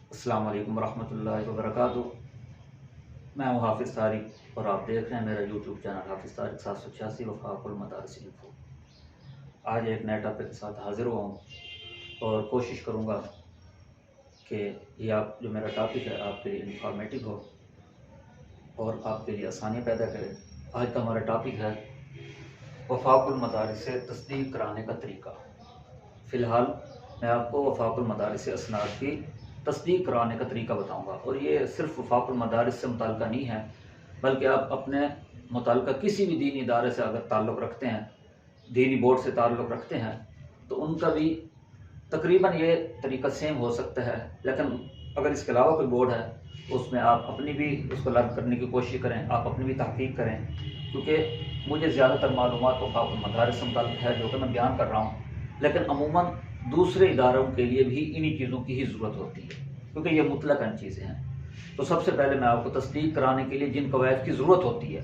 अस्सलाम वालेकुम वरहमतुल्लाहि वबरकातुहू। मैं हूँ हाफिज़ तारिक और आप देख रहे हैं मेरा यूट्यूब चैनल हाफिज़ तारिक 786 वफ़ाक़ुल मदारिस इन्फो। आज एक नए टॉपिक के साथ हाज़िर हुआ हूँ और कोशिश करूँगा कि ये आप जो मेरा टॉपिक है आपके लिए इंफॉर्मेटिव हो और आपके लिए आसानियाँ पैदा करे। आज का हमारा टॉपिक है वफ़ाक़ुल मदारिस से तस्दीक कराने का तरीका। फ़िलहाल मैं आपको वफ़ाक़ुल मदारिस असनाद की तस्दीक कराने का तरीका बताऊंगा और ये सिर्फ वफ़ाक़ुल मदारिस से मुताल्लिक़ नहीं है, बल्कि आप अपने मुताल्लिक़ किसी भी दीनी इदारे से अगर ताल्लुक़ रखते हैं, दीनी बोर्ड से ताल्लुक़ रखते हैं, तो उनका भी तकरीबन ये तरीका सेम हो सकता है। लेकिन अगर इसके अलावा कोई बोर्ड है तो उसमें आप अपनी भी उसको लर्न करने की कोशिश करें, आप अपनी भी तहक़ीक़ करें, क्योंकि मुझे ज़्यादातर मालूमात वफ़ाक़ुल मदारिस से मुताल्लिक़ है जो कि मैं बयान कर रहा हूँ, लेकिन अमूमन दूसरे इदारों के लिए भी इन्हीं चीज़ों की ही ज़रूरत होती है, क्योंकि ये मुतलक़न चीज़ें हैं। तो सबसे पहले मैं आपको तस्दीक कराने के लिए जिन कवायद की ज़रूरत होती है,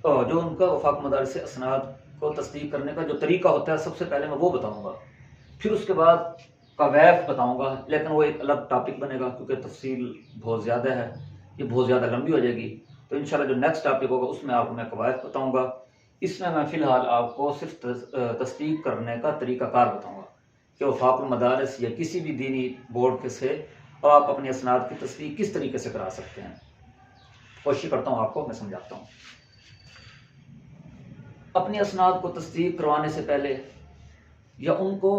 जो उनका वफ़ाक़ुल मदारिस से असनाद को तस्दीक करने का जो तरीका होता है, सबसे पहले मैं वो बताऊँगा। फिर उसके बाद कवायद बताऊँगा, लेकिन वो एक अलग टॉपिक बनेगा क्योंकि तफसील बहुत ज़्यादा है, ये बहुत ज़्यादा लंबी हो जाएगी। तो इंशाल्लाह जो नेक्स्ट टॉपिक होगा उसमें आपको मैं कवायद बताऊँगा। इसमें मैं फ़िलहाल आपको सिर्फ तस्दीक करने का तरीक़ाकार बताऊँगा कि वफ़ाक़ुल मदारिस या किसी भी दीनी बोर्ड के से आप अपने असनाद की तस्दीक किस तरीके से करा सकते हैं। कोशिश करता हूँ आपको मैं समझाता हूँ। अपने असनाद को तस्दीक करवाने से पहले या उनको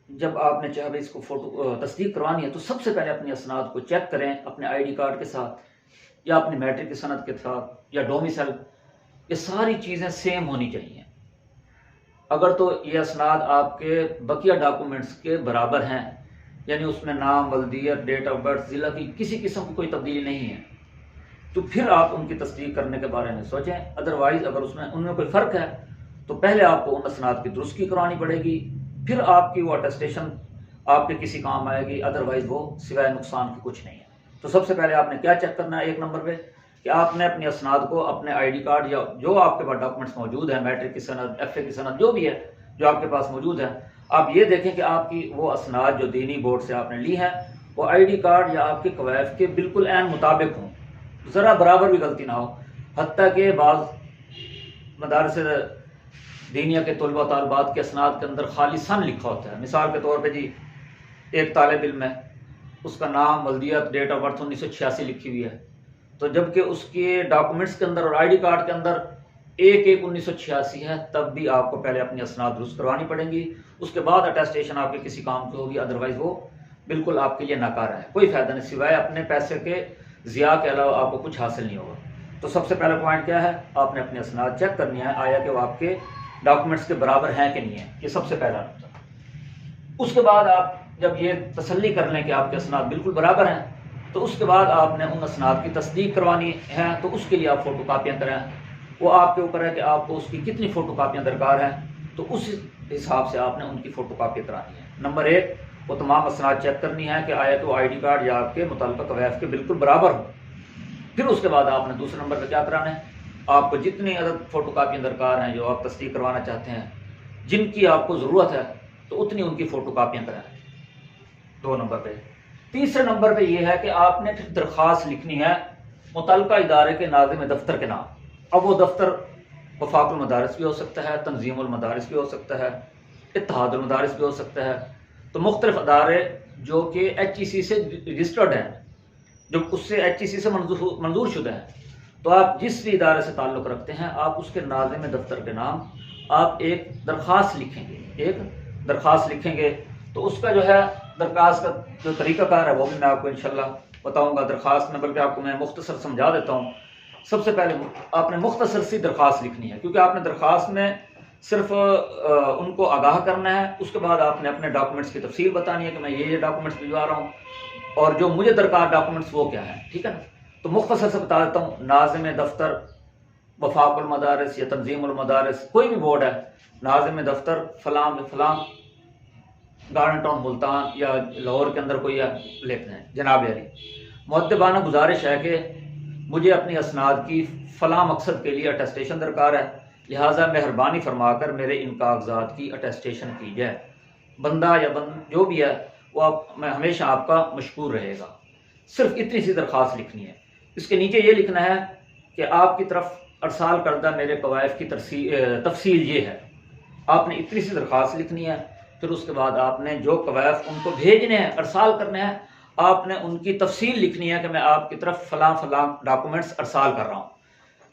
जब आपने चाहे भाई इसको फ़ोटो तस्दीक करवानी है, तो सबसे पहले अपने असनाद को चेक करें अपने ID कार्ड के साथ या अपनी मैट्रिक की सनद के साथ या डोमिसाइल। ये सारी चीज़ें सेम होनी चाहिए। अगर तो ये असनाद आपके बकिया डॉक्यूमेंट्स के बराबर हैं, यानी उसमें नाम, वल्दियत, डेट ऑफ बर्थ, ज़िला की किसी किस्म की कोई तब्दीली नहीं है, तो फिर आप उनकी तस्दीक करने के बारे में सोचें। अदरवाइज़ अगर उनमें कोई फ़र्क है तो पहले आपको उन असनाद की दुरुस्ती करवानी पड़ेगी, फिर आपकी वो अटेस्टेशन आपके किसी काम आएगी, अदरवाइज़ वो सिवाय नुकसान की कुछ नहीं है। तो सबसे पहले आपने क्या चेक करना है, एक नंबर पे, कि आपने अपनी असनाद को अपने ID कार्ड या जो आपके पास डॉक्यूमेंट्स मौजूद हैं, मैट्रिक की सनद, FA की सनद, जो भी है जो आपके पास मौजूद है, आप ये देखें कि आपकी वो असनाद जो दीनी बोर्ड से आपने ली हैं वो ID कार्ड या आपके कवायद के बिल्कुल ऐन मुताबिक हों, ज़रा बराबर भी गलती ना हो। हत्ता कि बाज़ मदारिस दीनिया के तलबा तालिबात के असनाद के अंदर खाली सन लिखा होता है। मिसाल के तौर पे जी, एक तालिब इल्म है, उसका नाम, वल्दियत, डेट ऑफ बर्थ 1986 लिखी हुई है, तो जबकि उसके डॉक्यूमेंट्स के अंदर और ID कार्ड के अंदर 1/1/1986 है, तब भी आपको पहले अपनी असनाद दुरुस्त करवानी पड़ेंगी। उसके बाद अटेस्टेशन आपके किसी काम की होगी, अदरवाइज़ वो बिल्कुल आपके लिए नाकारा है, कोई फ़ायदा नहीं, सिवाय अपने पैसे के ज़िया के अलावा आपको कुछ हासिल नहीं होगा। तो सबसे पहला पॉइंट क्या है, आपने अपनी असनाद चेक करनी है, आया कि वो आपके डॉक्यूमेंट्स के बराबर हैं कि नहीं है, ये सबसे पहला नुकता। उसके बाद आप जब ये तसल्ली कर लें कि आपके असनाद बिल्कुल बराबर हैं, तो उसके बाद आपने उन असनाद की तस्दीक करवानी है, तो उसके लिए आप फ़ोटो कापियाँ करें। वो आपके ऊपर है कि आपको उसकी कितनी फ़ोटो कापियाँ दरकार हैं, तो उस हिसाब से आपने उनकी फ़ोटो कापियाँ करानी है। नंबर 1, वो तमाम असनाद चेक करनी है कि आया कि वो ID कार्ड या आपके मुताल्लिक़ा कवायद के बिल्कुल बराबर हो। फिर उसके बाद आपने दूसरे नंबर पर क्या कराना है, आपको जितनी अदद फ़ोटो कापियाँ दरकार हैं जो आप तस्दीक करवाना चाहते हैं, जिनकी आपको ज़रूरत है, तो उतनी उनकी फ़ोटो कापियाँ कराएँ, 2 नंबर पे। तीसरे नंबर पे ये है कि आपने फिर दरख्वास्त लिखनी है मुतल्लिक़ा इदारे के नाज़िम दफ्तर के नाम। अब वो दफ्तर वफ़ाक़ुल मदारिस भी हो सकता है, तंज़ीमुल मदारिस भी हो सकता है, इत्तिहादुल मदारिस भी हो सकता है। तो मुख्तलिफ़ अदारे जो कि HEC से रजिस्टर्ड हैं, जो उससे HEC से मंजूर शुदा है, तो आप जिस भी इदारे से ताल्लुक़ रखते हैं, आप उसके नाज़िम दफ्तर के नाम आप एक दरख्वास्त लिखेंगे। तो उसका जो है दरख्वास्त का जो तरीक़ाकार है वो भी मैं आपको इंशाल्लाह बताऊँगा दरख्वास्त में, बल्कि आपको मैं मुख्तसर समझा देता हूँ। सबसे पहले आपने मुख्तसर सी दरख्वास्त लिखनी है, क्योंकि आपने दरख्वास्त में सिर्फ उनको आगाह करना है। उसके बाद आपने अपने डॉक्यूमेंट्स की तफसील बतानी है कि मैं ये डॉक्यूमेंट्स भिजवा रहा हूँ और जो मुझे दरकार डॉक्यूमेंट्स वो क्या हैं, ठीक है ना। तो मुख्तसर से बता देता हूँ, नाज़िम दफ्तर वफ़ाक़ुल मदारिस या तंज़ीमुल मदारिस, कोई भी बोर्ड है, नाज़िम दफ्तर फलां फलां गार्डन टाउन मुल्तान या लाहौर के अंदर कोई लिखते हैं, जनाब अली, मुअद्दबाना गुजारिश है कि मुझे अपनी असनाद की फ़लाँ मकसद के लिए अटेस्टेशन दरकार है, लिहाजा मेहरबानी फरमाकर मेरे इन कागजात की अटेस्टेशन की जाए। बंदा या जो भी है वो आप मैं हमेशा आपका मशकूर रहेगा। सिर्फ इतनी सी दरख्वास्त लिखनी है। इसके नीचे ये लिखना है कि आपकी तरफ अरसाल करदा मेरे कवायफ की तफसील ये है। आपने इतनी सी दरख्वास्त लिखनी है। फिर उसके बाद आपने जो कवायफ उनको भेजने हैं, अरसाल करने हैं, आपने उनकी तफसील लिखनी है कि मैं आपकी तरफ फ़लाँ फ़लाँ डॉक्यूमेंट्स अरसाल कर रहा हूँ,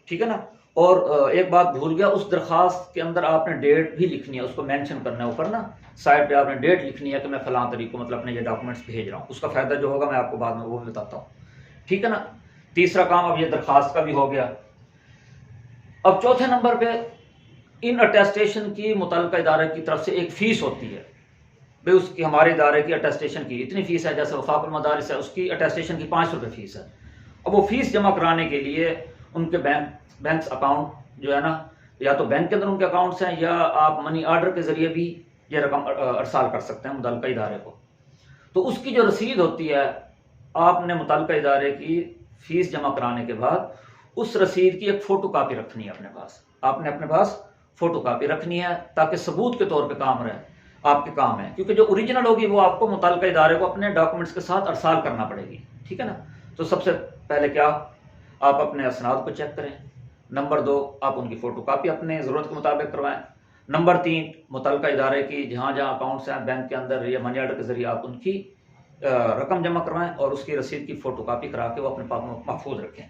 ठीक है ना। और एक बात भूल गया, उस दरख्वास्त के अंदर आपने डेट भी लिखनी है, उसको मेंशन करना है ऊपर ना साइड पे आपने डेट लिखनी है कि मैं फ़लाँ तारीख को मतलब अपने ये डॉक्यूमेंट्स भेज रहा हूँ। उसका फ़ायदा जो होगा मैं आपको बाद में वो भी बताता हूँ, ठीक है ना। तीसरा काम अब ये दरख्वास्त का भी हो गया। अब चौथे नंबर पे इन अटेस्टेशन की मुतल्लिका इदारे की तरफ से एक फ़ीस होती है। भाई उसकी हमारे इदारे की अटेस्टेशन की इतनी फ़ीस है, जैसे वफाकुल मदारिस है उसकी अटेस्टेशन की 5 रुपये फ़ीस है। अब वो फ़ीस जमा कराने के लिए उनके बैंक अकाउंट जो है ना, या तो बैंक के अंदर उनके अकाउंट्स हैं या आप मनी ऑर्डर के ज़रिए भी ये रकम अरसाल कर सकते हैं मुतल्लिका इदारे को। तो उसकी जो रसीद होती है, आपने मुतल्लिका इदारे की फ़ीस जमा कराने के बाद उस रसीद की एक फ़ोटो कापी रखनी है अपने पास। आपने अपने पास फ़ोटो कापी रखनी है ताकि सबूत के तौर पे काम रहे, आपके काम है। क्योंकि जो ओरिजिनल होगी वो आपको मुतल्लिका इदारे को अपने डॉक्यूमेंट्स के साथ अरसाल करना पड़ेगी, ठीक है ना। तो सबसे पहले क्या, आप अपने असनाद को चेक करें। नंबर 2, आप उनकी फ़ोटो कापी अपने ज़रूरत के मुताबिक करवाएं। नंबर 3, मुतल्लिका इदारे की जहाँ जहाँ अकाउंट्स हैं बैंक के अंदर या मनी ऑर्डर के ज़रिए आप उनकी रकम जमा करवाएं और उसकी रसीद की फ़ोटो कापी करा के वो अपने पास महफूज रखें।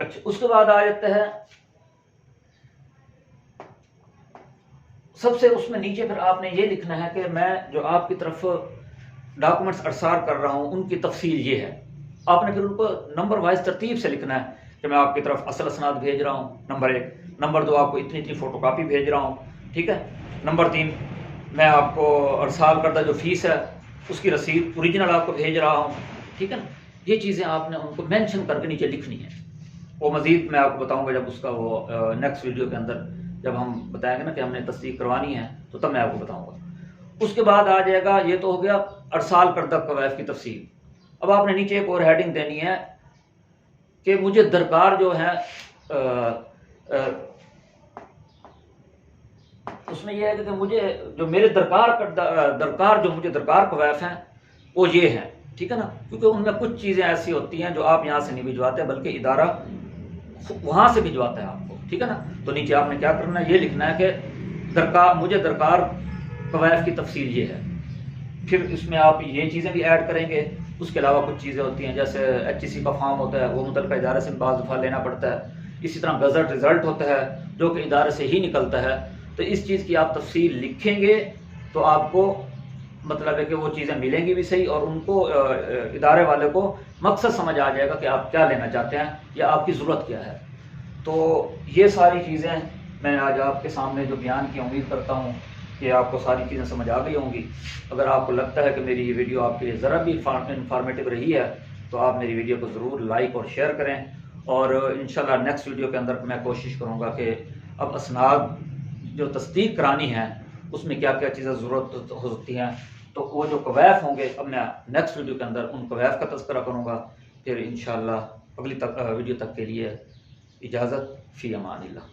अच्छा, उसके बाद आ जाता है सबसे उसमें नीचे फिर आपने ये लिखना है कि मैं जो आपकी तरफ डॉक्यूमेंट्स अरसाल कर रहा हूँ उनकी तफसील ये है। आपने फिर उनको नंबर वाइज तरतीब से लिखना है कि मैं आपकी तरफ असल असनाद भेज रहा हूँ, नंबर 1। नंबर 2, आपको इतनी इतनी फ़ोटो कापी भेज रहा हूँ, ठीक है। नंबर 3, मैं आपको अरसाल करदा जो फ़ीस है उसकी रसीद ओरिजिनल आपको भेज रहा हूँ, ठीक है ना। ये चीज़ें आपने उनको मेंशन करके नीचे लिखनी है। वो मज़ीद मैं आपको बताऊँगा जब उसका वो नेक्स्ट वीडियो के अंदर जब हम बताएंगे ना कि हमने तस्दीक करवानी है तो तब मैं आपको बताऊँगा। उसके बाद आ जाएगा, ये तो हो गया अरसाल करदा कवायफ की तफसील। अब आपने नीचे एक और हेडिंग देनी है कि मुझे दरकार जो है उसमें यह है कि मुझे जो मेरे दरकार जो मुझे दरकार कवायफ हैं वो ये हैं, ठीक है ना। क्योंकि उनमें कुछ चीज़ें ऐसी होती हैं जो आप यहाँ से नहीं भिजवाते बल्कि इदारा वहाँ से भिजवाता है आपको, ठीक है ना। तो नीचे आपने क्या करना है, ये लिखना है कि मुझे दरकार कवायफ की तफसील ये है। फिर इसमें आप ये चीज़ें भी ऐड करेंगे। उसके अलावा कुछ चीज़ें होती हैं जैसे HEC का फॉर्म होता है, वो मुतल्लिका इदारे से बाज़ दफ़ा लेना पड़ता है। इसी तरह गज़ट रिज़ल्ट होता है जो कि इदारे से ही निकलता है। तो इस चीज़ की आप तफसील लिखेंगे तो आपको मतलब है कि वो चीज़ें मिलेंगी भी सही और उनको इदारे वाले को मकसद समझ आ जाएगा कि आप क्या लेना चाहते हैं या आपकी ज़रूरत क्या है। तो ये सारी चीज़ें मैं आज आपके सामने जो बयान की उम्मीद करता हूँ कि आपको सारी चीज़ें समझ आ गई होंगी। अगर आपको लगता है कि मेरी ये वीडियो आपके लिए ज़रा भी इंफॉर्मेटिव रही है तो आप मेरी वीडियो को ज़रूर लाइक और शेयर करें। और इंशाल्लाह नेक्स्ट वीडियो के अंदर मैं कोशिश करूँगा कि अब असनाद जो तस्दीक करानी है उसमें क्या क्या चीज़ें ज़रूरत हो सकती हैं, तो वो जो कवायफ होंगे अब मैं नेक्स्ट वीडियो के अंदर उन कवायफ का तज़किरा करूँगा। फिर इंशाल्लाह अगली वीडियो तक के लिए इजाज़त, फ़ी अमानिल्लाह।